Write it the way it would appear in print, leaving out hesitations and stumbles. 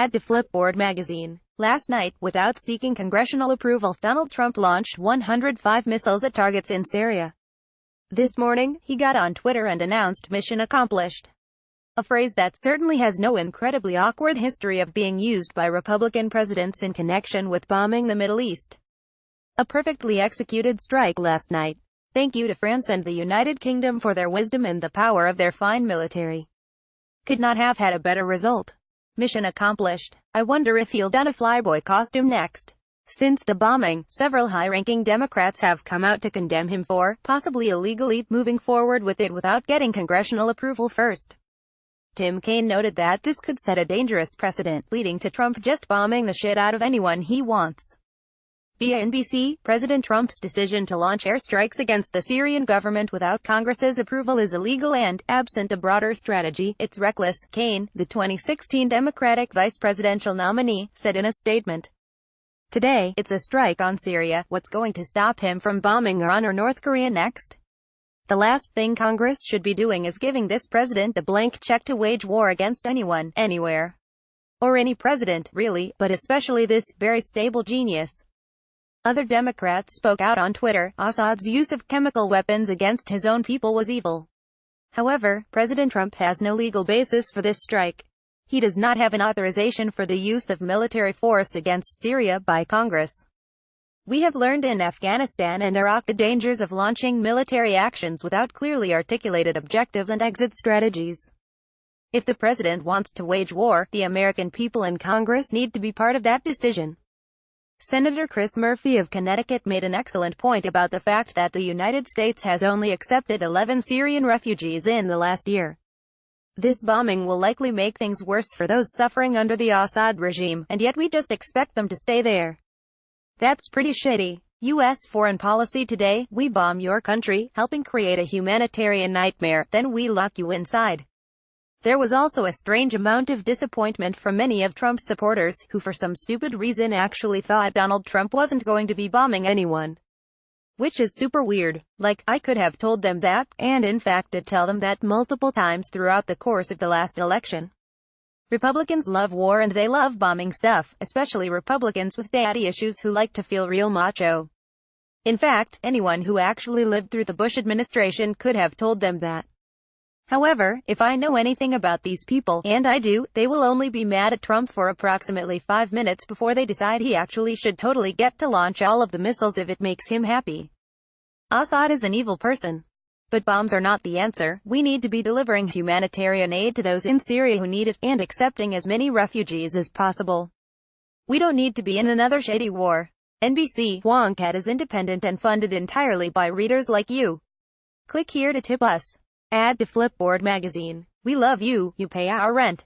Add to Flipboard magazine. Last night, without seeking congressional approval, Donald Trump launched 105 missiles at targets in Syria. This morning, he got on Twitter and announced mission accomplished. A phrase that certainly has no incredibly awkward history of being used by Republican presidents in connection with bombing the Middle East. A perfectly executed strike last night. Thank you to France and the United Kingdom for their wisdom and the power of their fine military. Could not have had a better result. Mission accomplished. I wonder if he'll don a flyboy costume next. Since the bombing, several high-ranking Democrats have come out to condemn him for, possibly illegally, moving forward with it without getting congressional approval first. Tim Kaine noted that this could set a dangerous precedent, leading to Trump just bombing the shit out of anyone he wants. Via NBC, President Trump's decision to launch airstrikes against the Syrian government without Congress's approval is illegal and, absent a broader strategy, it's reckless, Kaine, the 2016 Democratic vice presidential nominee, said in a statement. Today, it's a strike on Syria. What's going to stop him from bombing Iran or North Korea next? The last thing Congress should be doing is giving this president the blank check to wage war against anyone, anywhere. Or any president, really, but especially this very stable genius. Other Democrats spoke out on Twitter. Assad's use of chemical weapons against his own people was evil. However, President Trump has no legal basis for this strike. He does not have an authorization for the use of military force against Syria by Congress. We have learned in Afghanistan and Iraq the dangers of launching military actions without clearly articulated objectives and exit strategies. If the president wants to wage war, the American people and Congress need to be part of that decision. Senator Chris Murphy of Connecticut made an excellent point about the fact that the United States has only accepted 11 Syrian refugees in the last year. This bombing will likely make things worse for those suffering under the Assad regime, and yet we just expect them to stay there. That's pretty shitty. U.S. foreign policy today: we bomb your country, helping create a humanitarian nightmare, then we lock you inside. There was also a strange amount of disappointment from many of Trump's supporters, who for some stupid reason actually thought Donald Trump wasn't going to be bombing anyone. Which is super weird. Like, I could have told them that, and in fact did tell them that multiple times throughout the course of the last election. Republicans love war and they love bombing stuff, especially Republicans with daddy issues who like to feel real macho. In fact, anyone who actually lived through the Bush administration could have told them that. However, if I know anything about these people, and I do, they will only be mad at Trump for approximately 5 minutes before they decide he actually should totally get to launch all of the missiles if it makes him happy. Assad is an evil person. But bombs are not the answer. We need to be delivering humanitarian aid to those in Syria who need it, and accepting as many refugees as possible. We don't need to be in another shady war. NBC, Wonkat is independent and funded entirely by readers like you. Click here to tip us. Add to Flipboard magazine. We love you, you pay our rent.